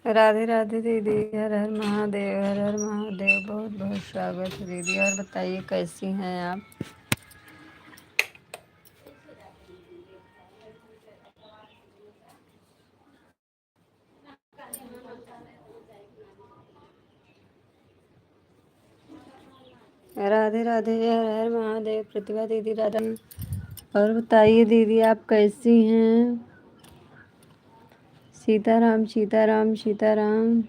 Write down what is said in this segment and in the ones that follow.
राधे राधे दीदी। हर हर महादेव, हर हर महादेव। बहुत बहुत स्वागत है दीदी। और बताइए कैसी हैं आप? राधे राधे, हर हर महादेव। प्रतिभा दीदी राधा। और बताइए दीदी आप कैसी हैं? सीताराम सीताराम सीताराम।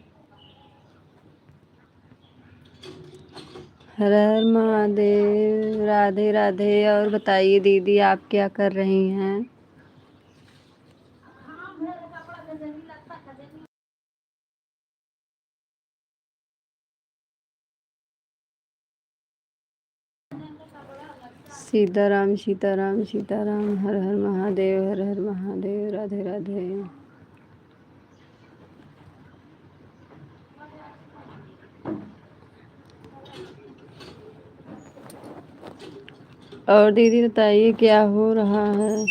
हर हर महादेव। राधे राधे। और बताइए दीदी आप क्या कर रही हैं? सीताराम सीताराम सीताराम। हर हर महादेव, हर हर महादेव। राधे राधे। और दीदी बताइए क्या हो रहा है?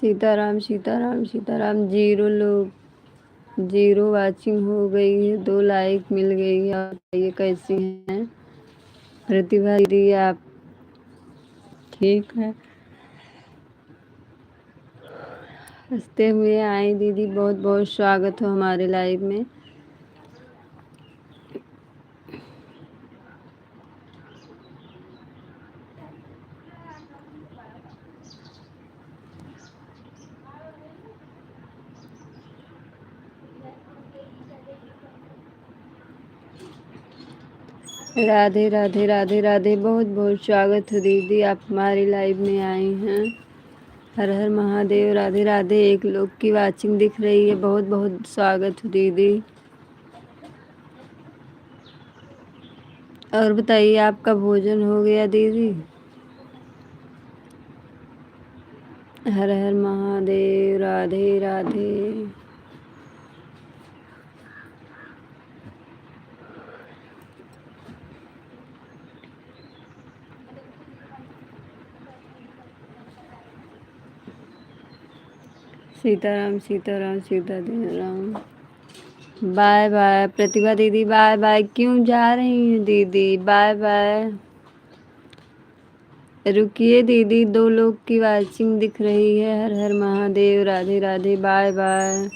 सीताराम सीताराम सीताराम। जीरो लोग, जीरो वाचिंग हो गई है, 2 लाइक मिल गई है। और बताइए कैसी हैं प्रतिभा दीदी आप? ठीक है। हंसते हुए आए दीदी। बहुत बहुत स्वागत हो हमारे लाइव में। राधे राधे राधे राधे। बहुत बहुत स्वागत हो दीदी, आप हमारी लाइव में आई हैं। हर हर महादेव। राधे राधे। 1 लोग की वाचिंग दिख रही है। बहुत बहुत स्वागत हो दीदी। और बताइए आपका भोजन हो गया दीदी? हर हर महादेव। राधे राधे। सीताराम सीताराम सीताराम। बाय बाय प्रतिभा दीदी। Bye bye. क्यों जा रही हैं दीदी? Bye bye. रुकिए दीदी, 2 लोग की वाचिंग दिख रही है। हर हर महादेव। राधे राधे। Bye bye.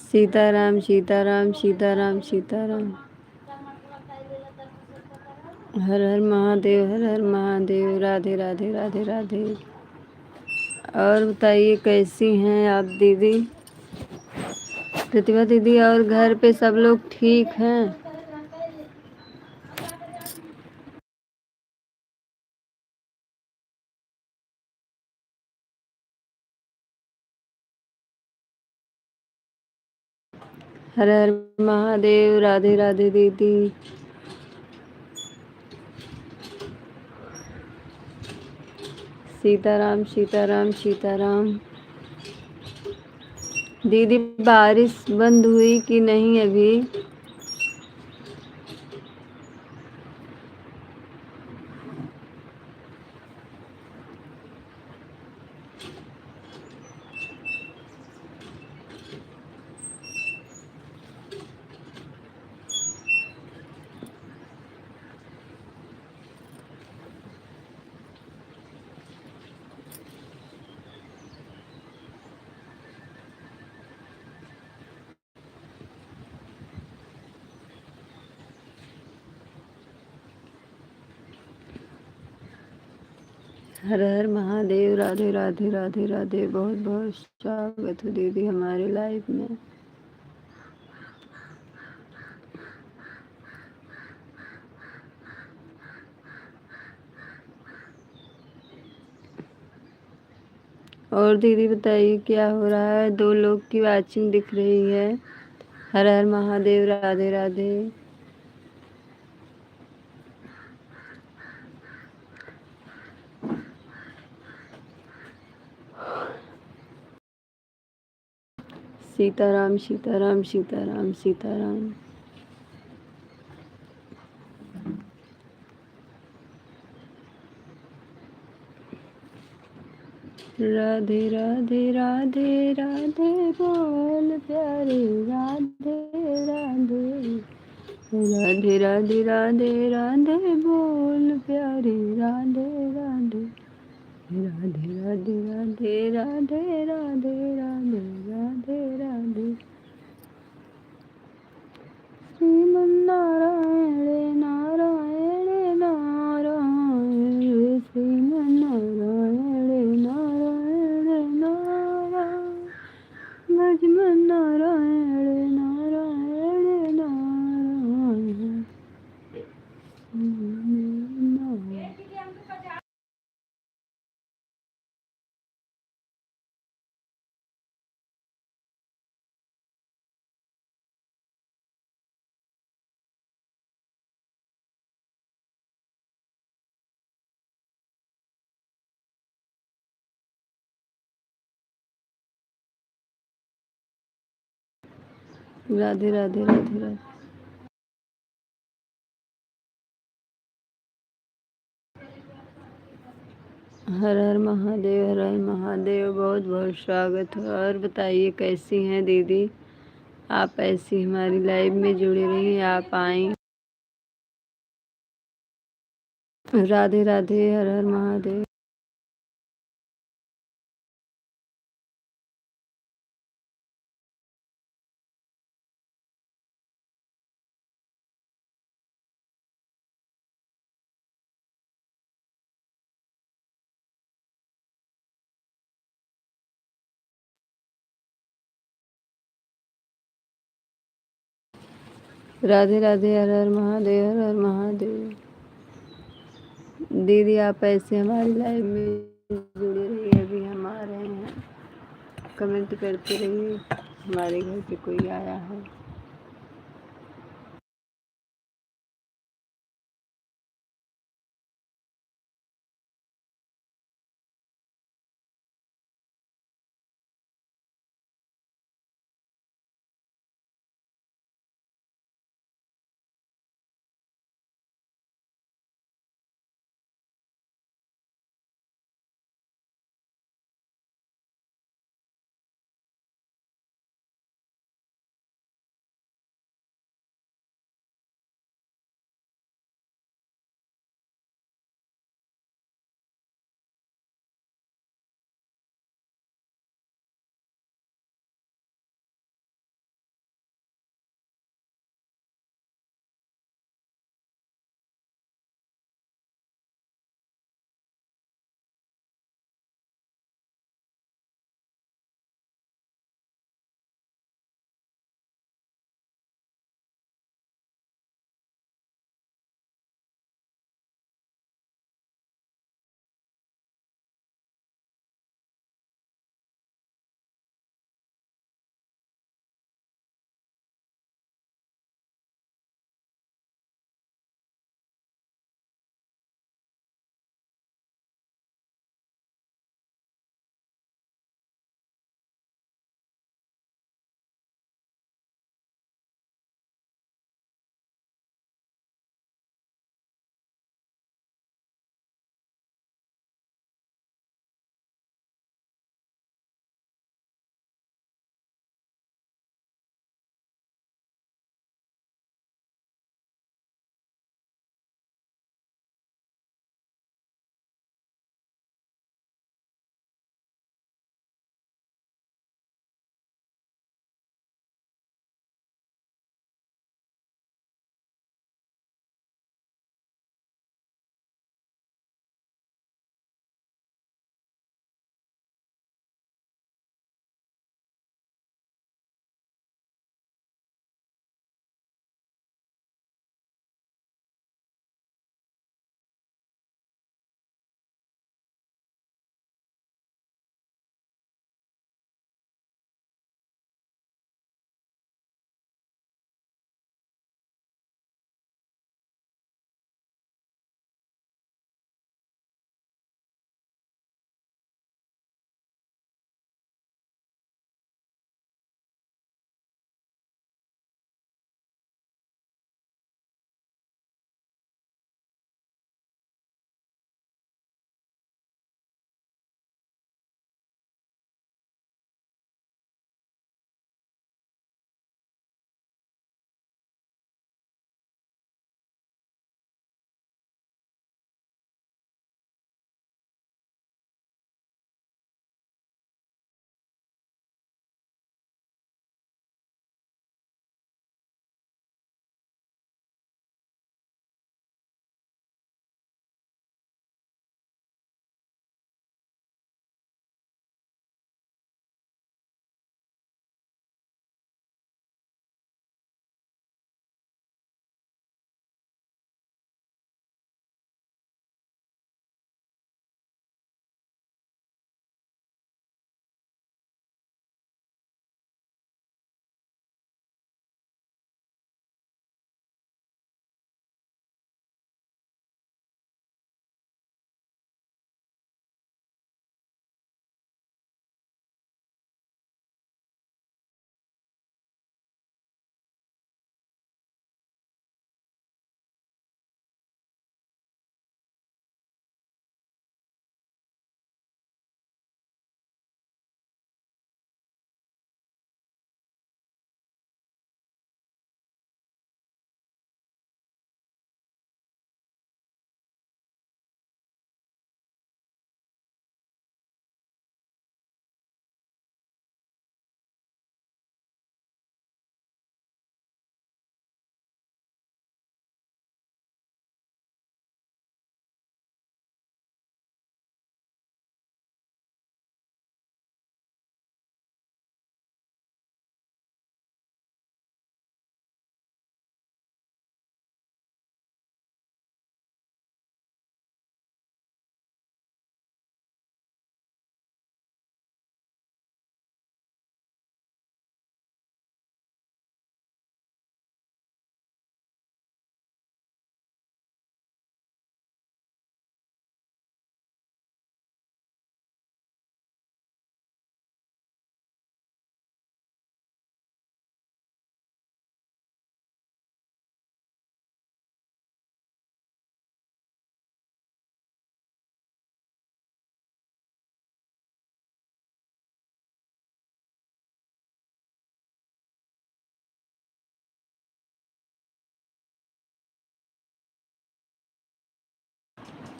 सीताराम सीताराम सीताराम सीताराम। हर हर महादेव, हर हर महादेव। राधे राधे राधे राधे। और बताइए कैसी हैं आप दीदी? प्रतिभा दीदी और घर पे सब लोग ठीक हैं? हर हर महादेव। राधे राधे दीदी। सीताराम सीताराम सीताराम। दीदी बारिश बंद हुई कि नहीं अभी? हर हर महादेव। राधे राधे राधे राधे। बहुत बहुत स्वागत है दीदी हमारे लाइव में। और दीदी बताइए क्या हो रहा है? 2 लोग की वाचिंग दिख रही है। हर हर महादेव। राधे राधे। सीताराम सीताराम सीताराम सीताराम। राधे राधे राधे राधे बोल प्यारे राधे राधे। राधे राधे राधे राधे बोल प्यारे राधे राधे। राधे राधे राधे राधे राधे राधे राधे राधे। श्रीमन्नारायण नारायण नारायण श्रीमन्नारायण नारायण नारायण। भजमन नारायण नारायण नारायण। राधे राधे राधे राधे। हर हर महादेव हर हर महादेव। बहुत बहुत स्वागत है। और बताइए कैसी हैं दीदी? आप ऐसी हमारी लाइव में जुड़ी रही, आप आई। राधे राधे हर हर महादेव। राधे राधे हर हर महादेव हर हर महादेव। दीदी आप ऐसे हमारी लाइव में जुड़ी रही, अभी हम आ रहे हैं। कमेंट करते रहिए, हमारे घर पे कोई आया है।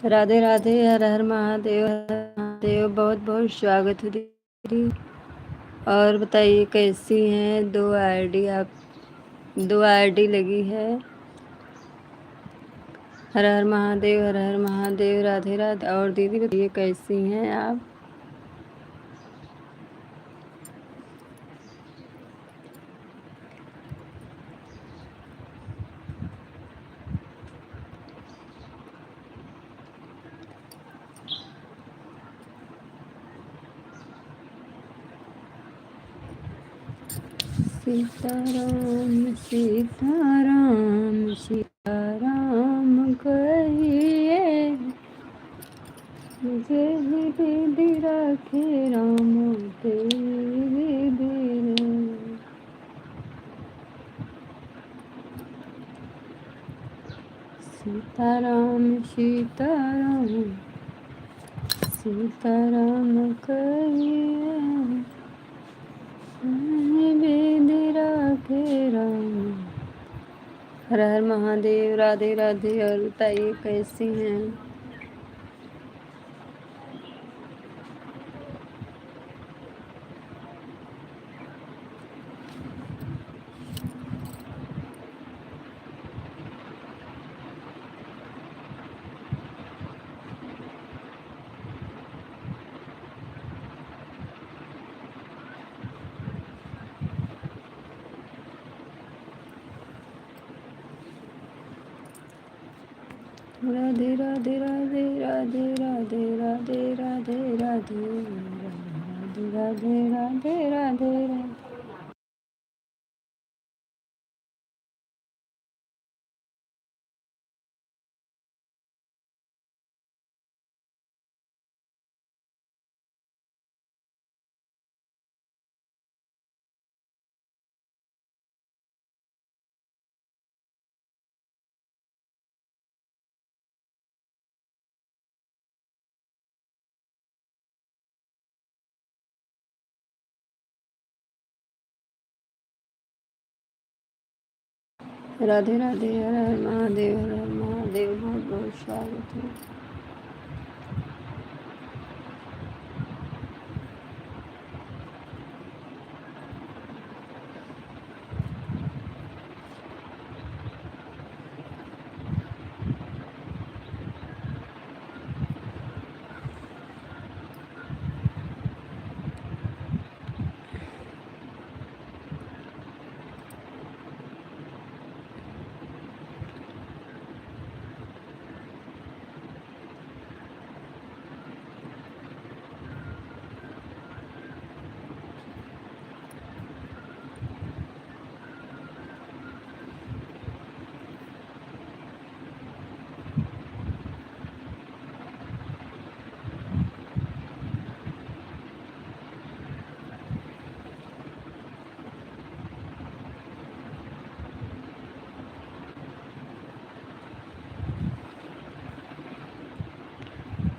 राधे राधे, हर हर महादेव, हर हर महादेव। बहुत बहुत स्वागत है दीदी। और बताइए कैसी हैं? दो आईडी लगी है। हर हर महादेव, हर हर महादेव, राधे राधे। और दीदी बताइए कैसी हैं आप? सीताराम सीताराम सीताराम कहिए, मुझे ही दीदी रखे राम, तेरी दीदी। सीताराम सीताराम सीताराम कहिए, बेदी राखे राम। हर हर महादेव, राधे राधे। और बताइए कैसी हैं? राधे राधे राधे राधे राधे राधे राधे राधे राधे राधे राधे राधे राधे। राधे राधे, हर हर महादेव, हर हर महादेव। बहुत बहुत स्वागत है।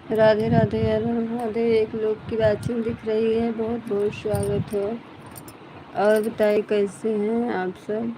राधे राधे, हर हर महादेव। एक लोग की वाचिंग दिख रही है। बहुत बहुत स्वागत है। और बताइए कैसे हैं आप सब?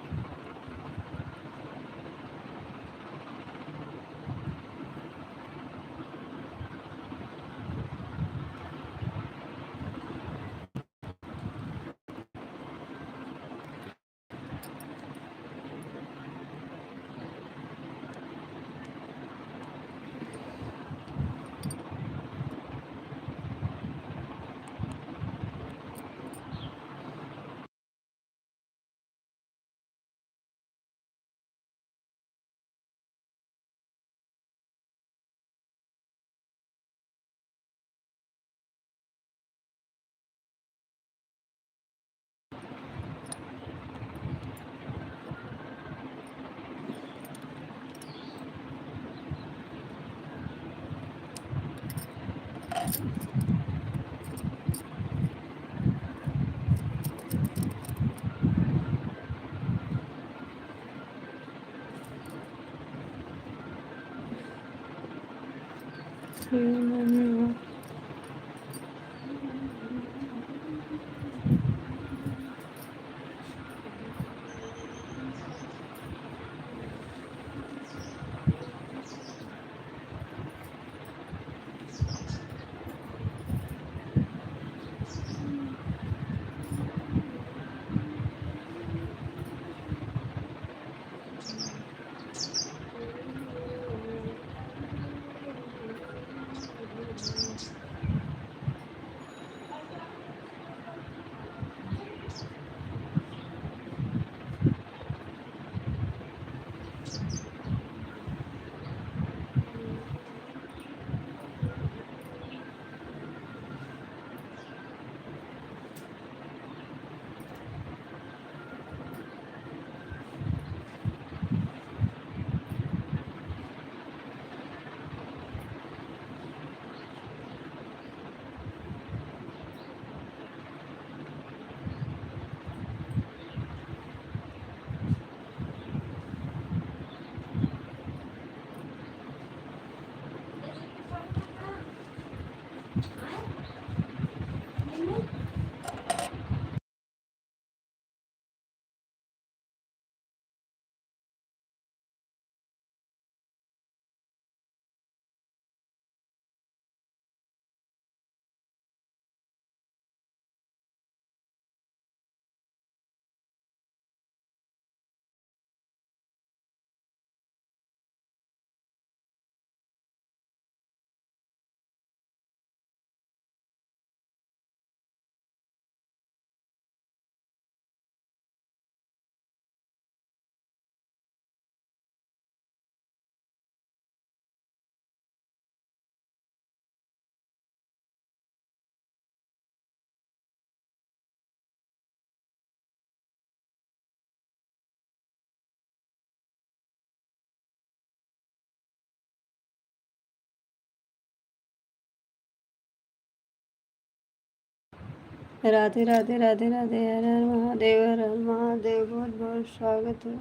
राधे राधे राधे राधे, हर हर महादेव, हर हर महादेव, बहुत बहुत स्वागत है।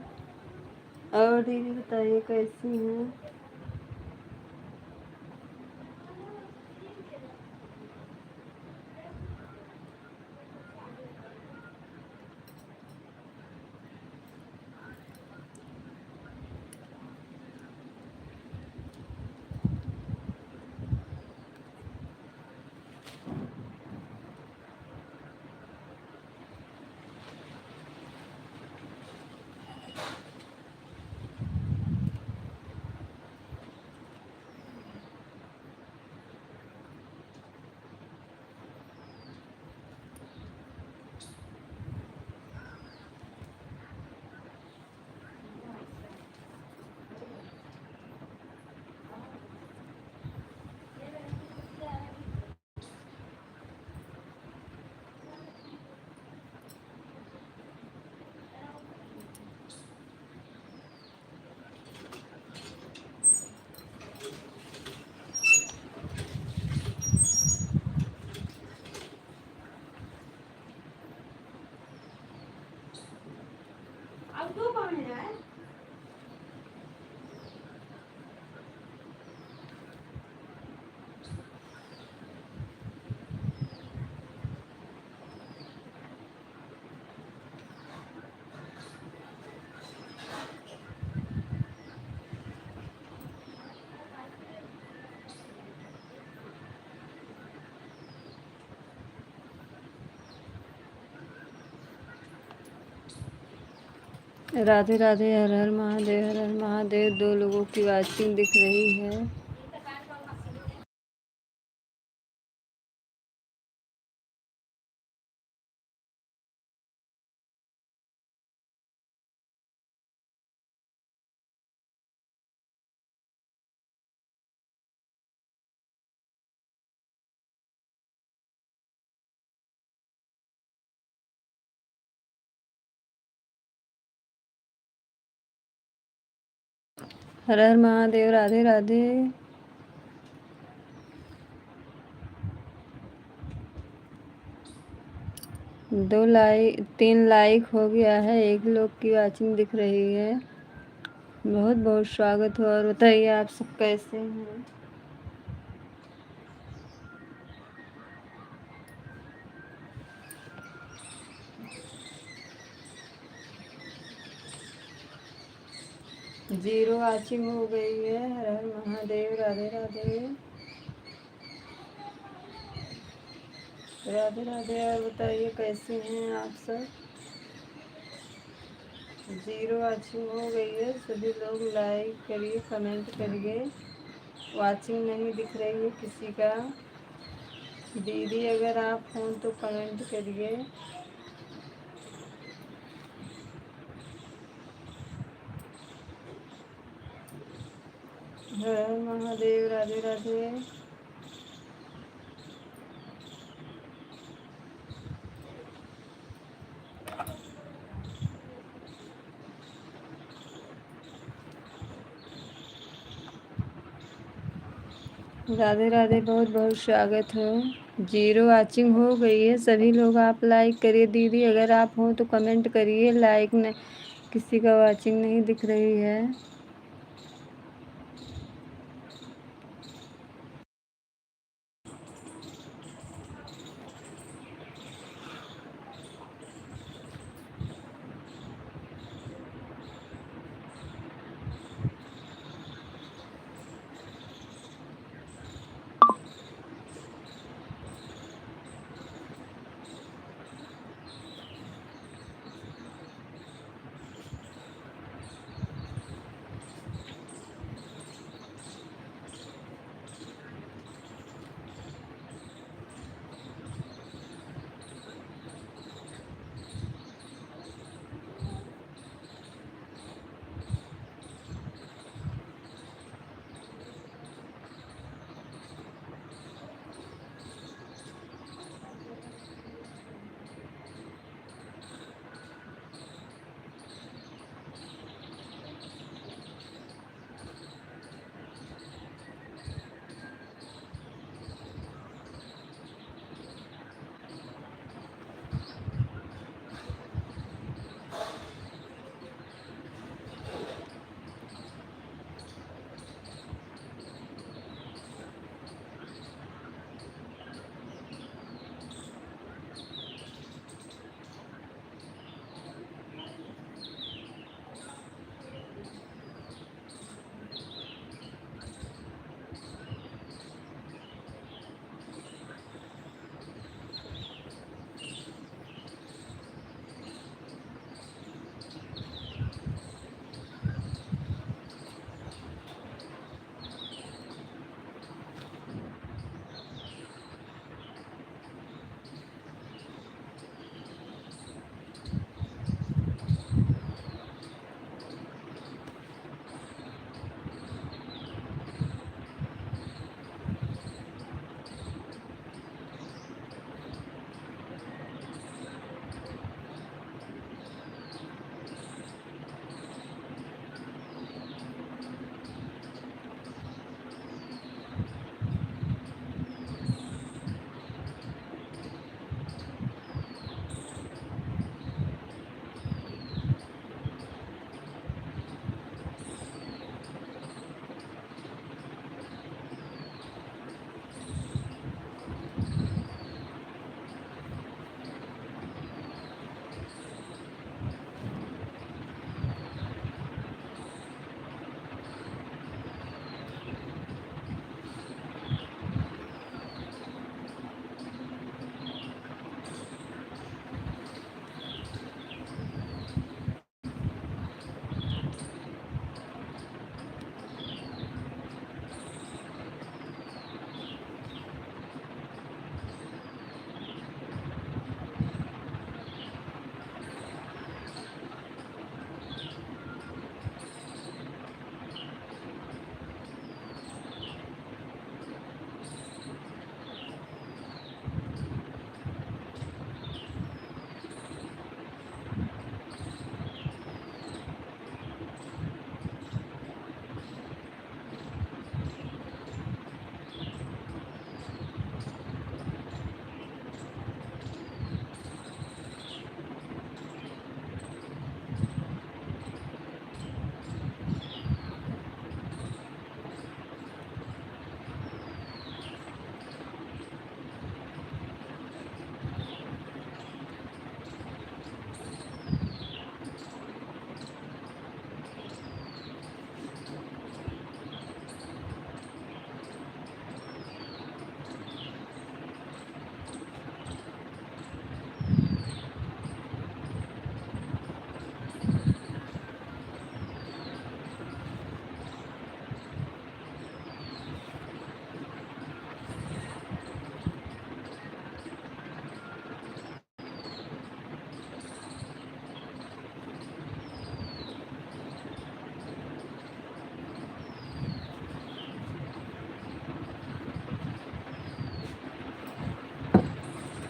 और दीदी बताइए कैसी हैं? राधे राधे, हर हर महादेव, हर हर महादेव। 2 लोगों की वाचिंग दिख रही है। हर हर महादेव, राधे राधे। 3 लाइक हो गया है, 1 लोग की वाचिंग दिख रही है। बहुत बहुत स्वागत हो। और बताइए आप सब कैसे हैं? जीरो वाचिंग हो गई है। हर हर महादेव, राधे राधे, राधे राधे। और बताइए कैसे हैं आप सब? जीरो वाचिंग हो गई है। सभी लोग लाइक करिए, कमेंट करिए। वाचिंग नहीं दिख रही है किसी का। दीदी अगर आप हों तो कमेंट करिए। हर हर महादेव, राधे राधे। राधे राधे, बहुत बहुत स्वागत हो। जीरो वाचिंग हो गई है। सभी लोग आप लाइक करिए। दीदी अगर आप हो तो कमेंट करिए। लाइक नहीं, किसी का वाचिंग नहीं दिख रही है।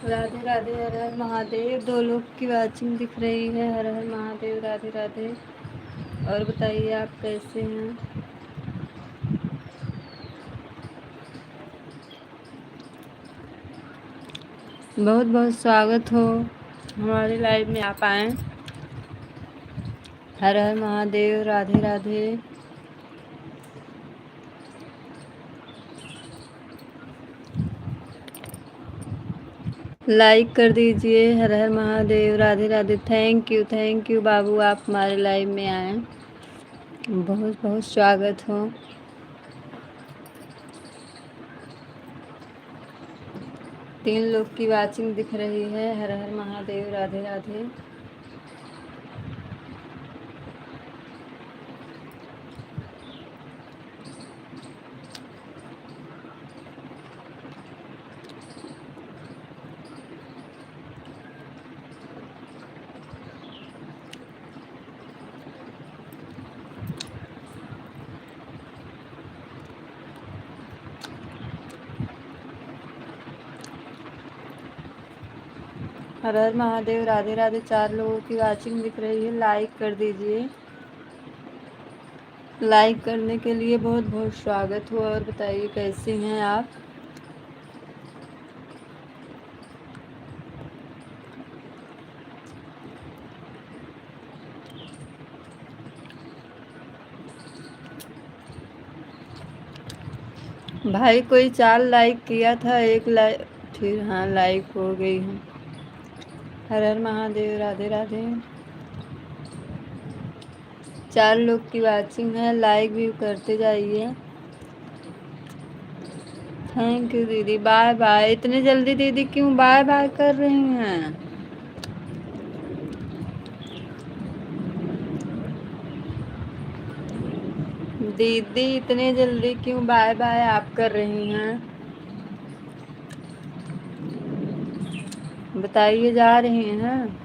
राधे राधे, हर हर महादेव। 2 लोग की वाचिंग दिख रही है। हर हर महादेव, राधे राधे। और बताइए आप कैसे हैं? बहुत बहुत स्वागत हो हमारे लाइव में, आप आए। हर हर महादेव, राधे राधे। लाइक कर दीजिए। हर हर महादेव, राधे राधे। थैंक यू बाबू, आप हमारे लाइव में आए। बहुत बहुत स्वागत हो। तीन लोग की वाचिंग दिख रही है। हर हर महादेव, राधे राधे। हर हर महादेव, राधे राधे। 4 लोगों की वाचिंग दिख रही है। लाइक कर दीजिए। लाइक करने के लिए बहुत बहुत स्वागत हो। और बताइए कैसे हैं आप? भाई कोई 4 लाइक किया था, 1 लाइक फिर हाँ लाइक हो गई है। हर हर महादेव, राधे राधे। 4 लोग की वाचिंग है। लाइक भी करते जाइए। थैंक यू दीदी। Bye bye. इतने जल्दी दीदी क्यों बाय बाय कर रही हैं? दीदी इतने जल्दी क्यों बाय बाय आप कर रही हैं? बताइए, जा रही हैं?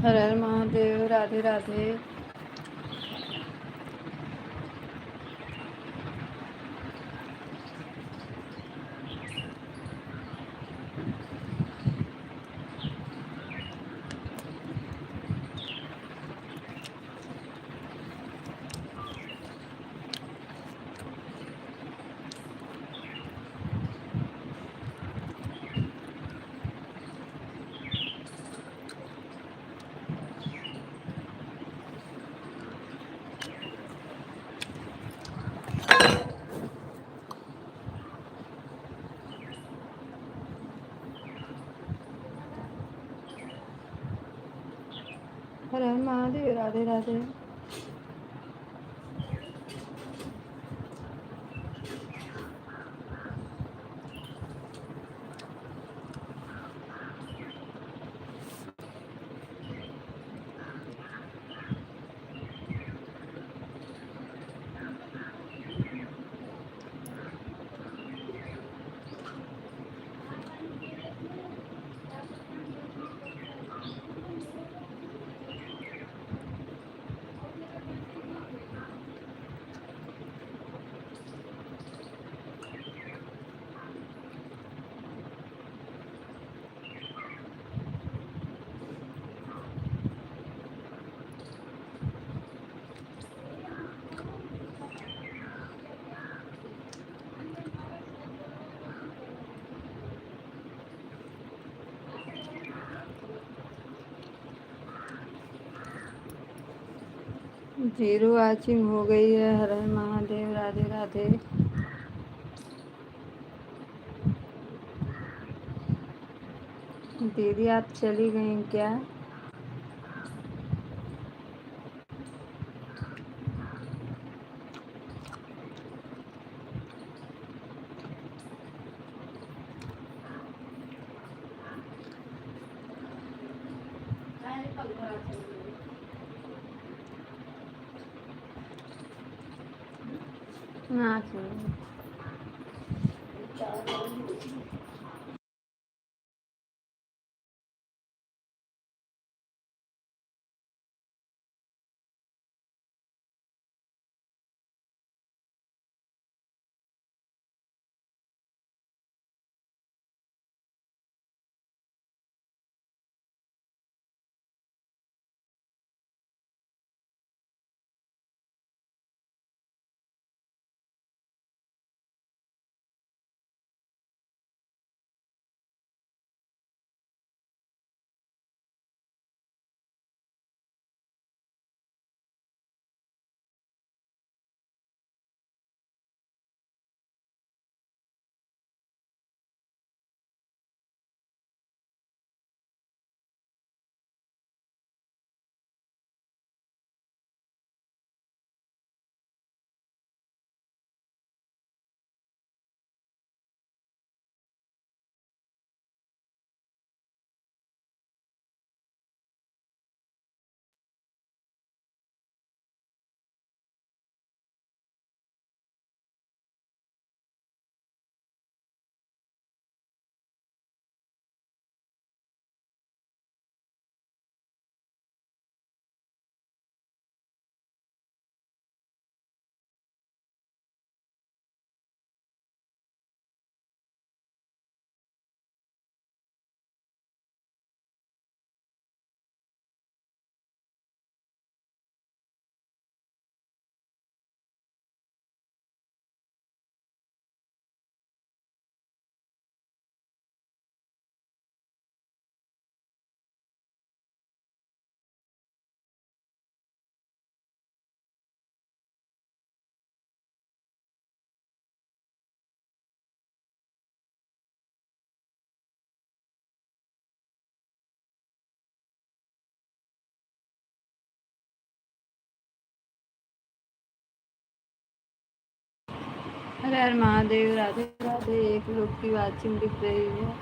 हर हर महादेव, राधे राधे। हर हर महादेव, राधे राधे। जीरो वाचिंग हो गई है। हर हर महादेव, राधे राधे। दीदी आप चली गई क्या? ना हर हर महादेव, राधे राधे। एक लोग की वाचिंग दिख रही है।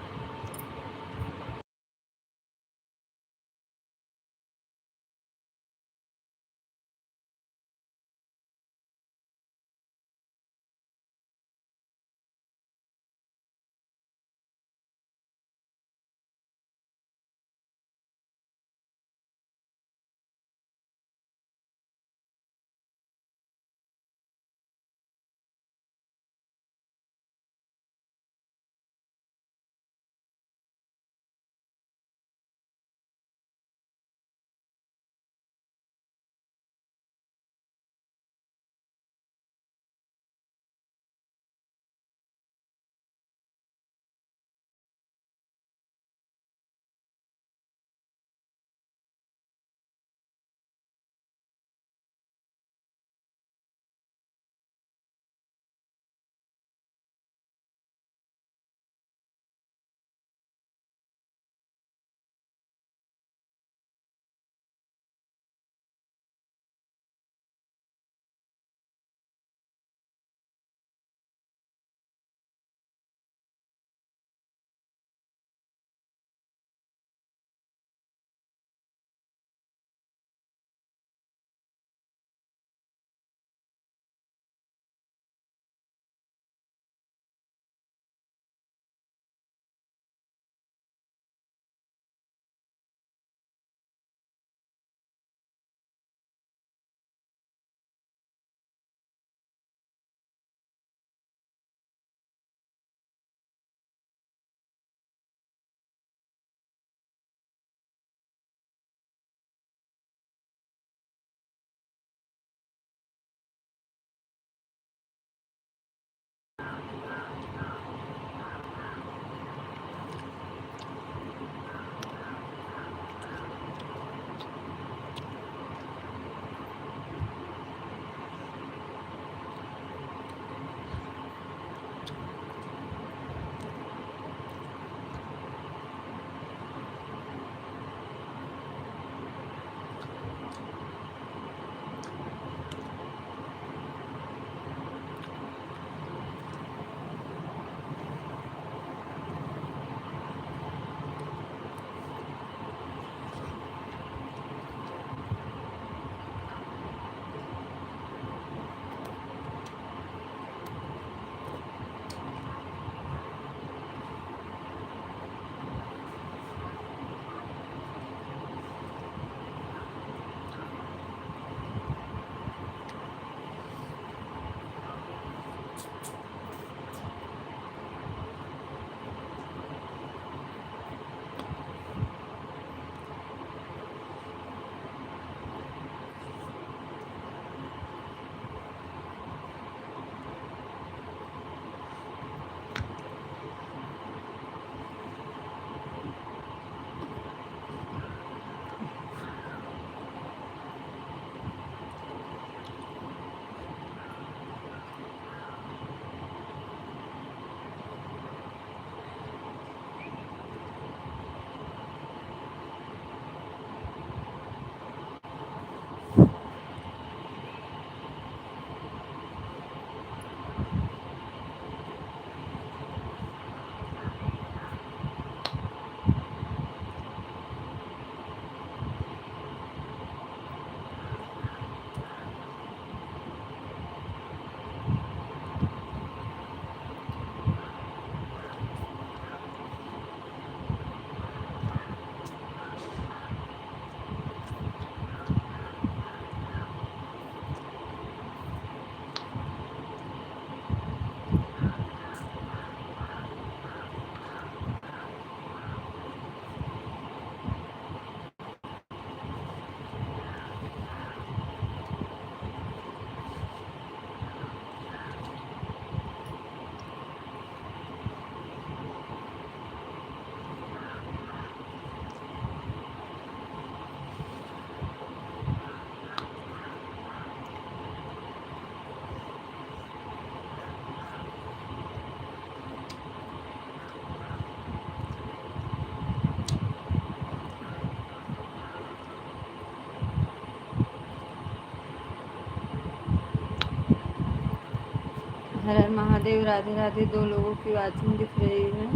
हर हर महादेव। राधे राधे। 2 लोगों की वाचिंग दिख रही है।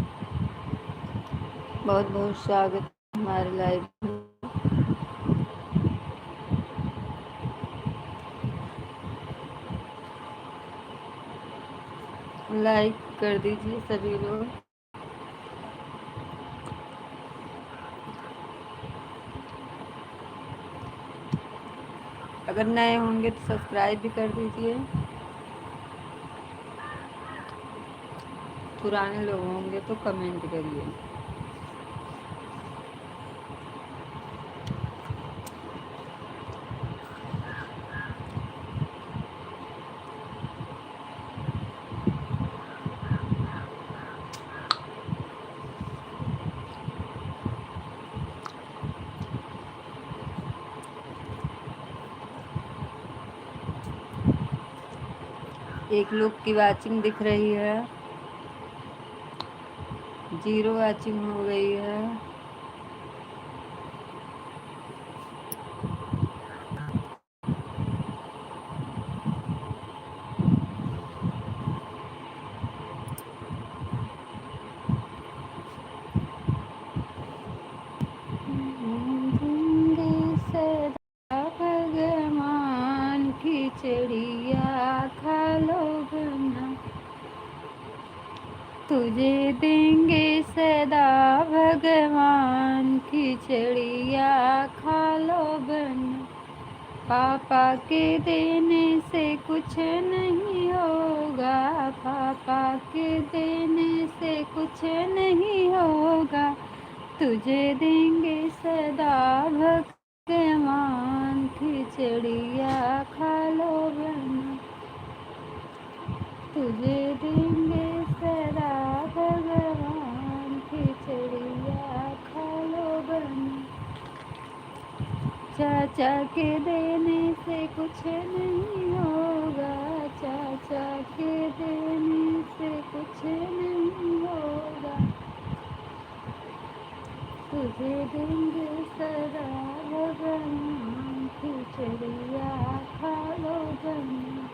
बहुत बहुत स्वागत है हमारे लाइव में। लाइक कर दीजिए सभी लोग। अगर नए होंगे तो सब्सक्राइब भी कर दीजिए। पुराने लोग होंगे तो कमेंट करिए। एक लोग की वाचिंग दिख रही है, 0 वाचिंग हो गई है। सदा भगवान की चिड़िया खा लो बना, तुझे देंगे सदा भगवान की चिड़िया खा लो बना। पापा के देने से कुछ नहीं होगा, पापा के देने से कुछ नहीं होगा, तुझे देंगे सदा भगवान की चिड़िया खा लो बना, तुझे देंगे सदा भगवान की चिड़िया खा लो बना। चाचा के देने से कुछ नहीं होगा, चाचा के देने से कुछ नहीं होगा, तुझे देंगे सदा भगवान की चिड़िया खा लो बना।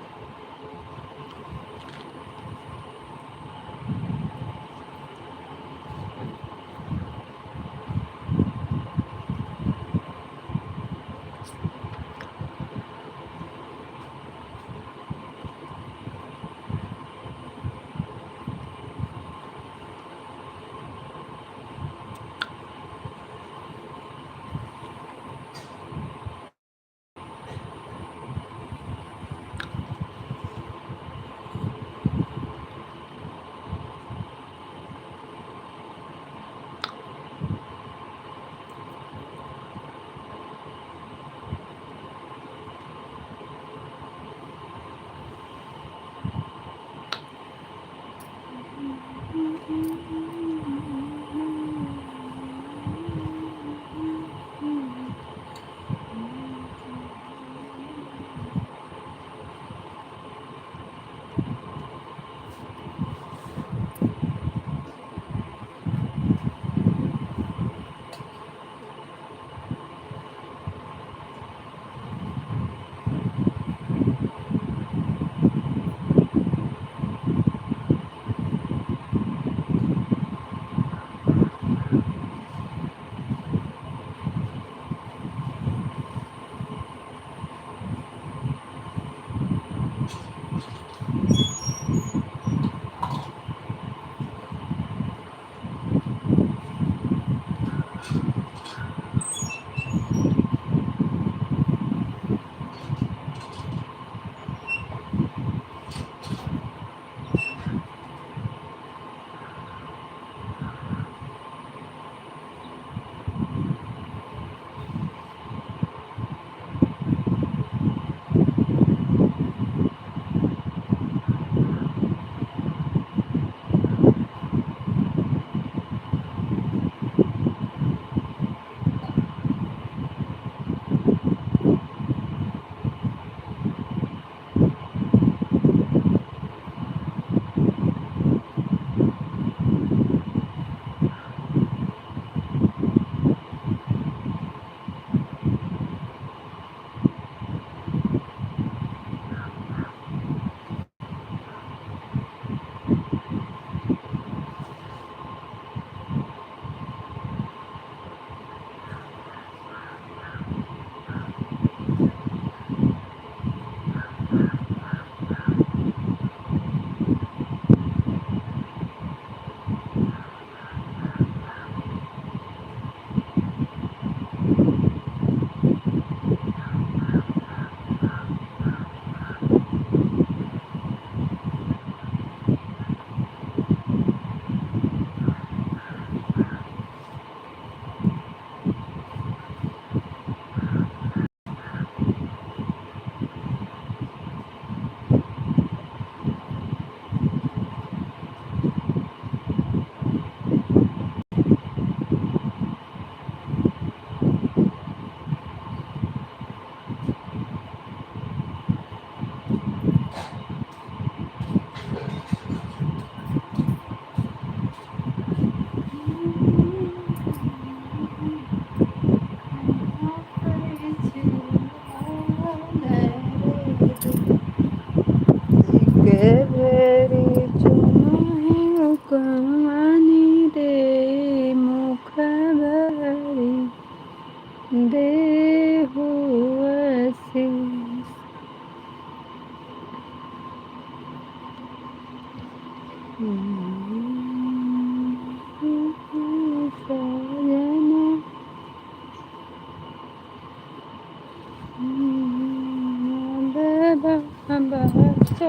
जो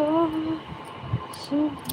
शुभ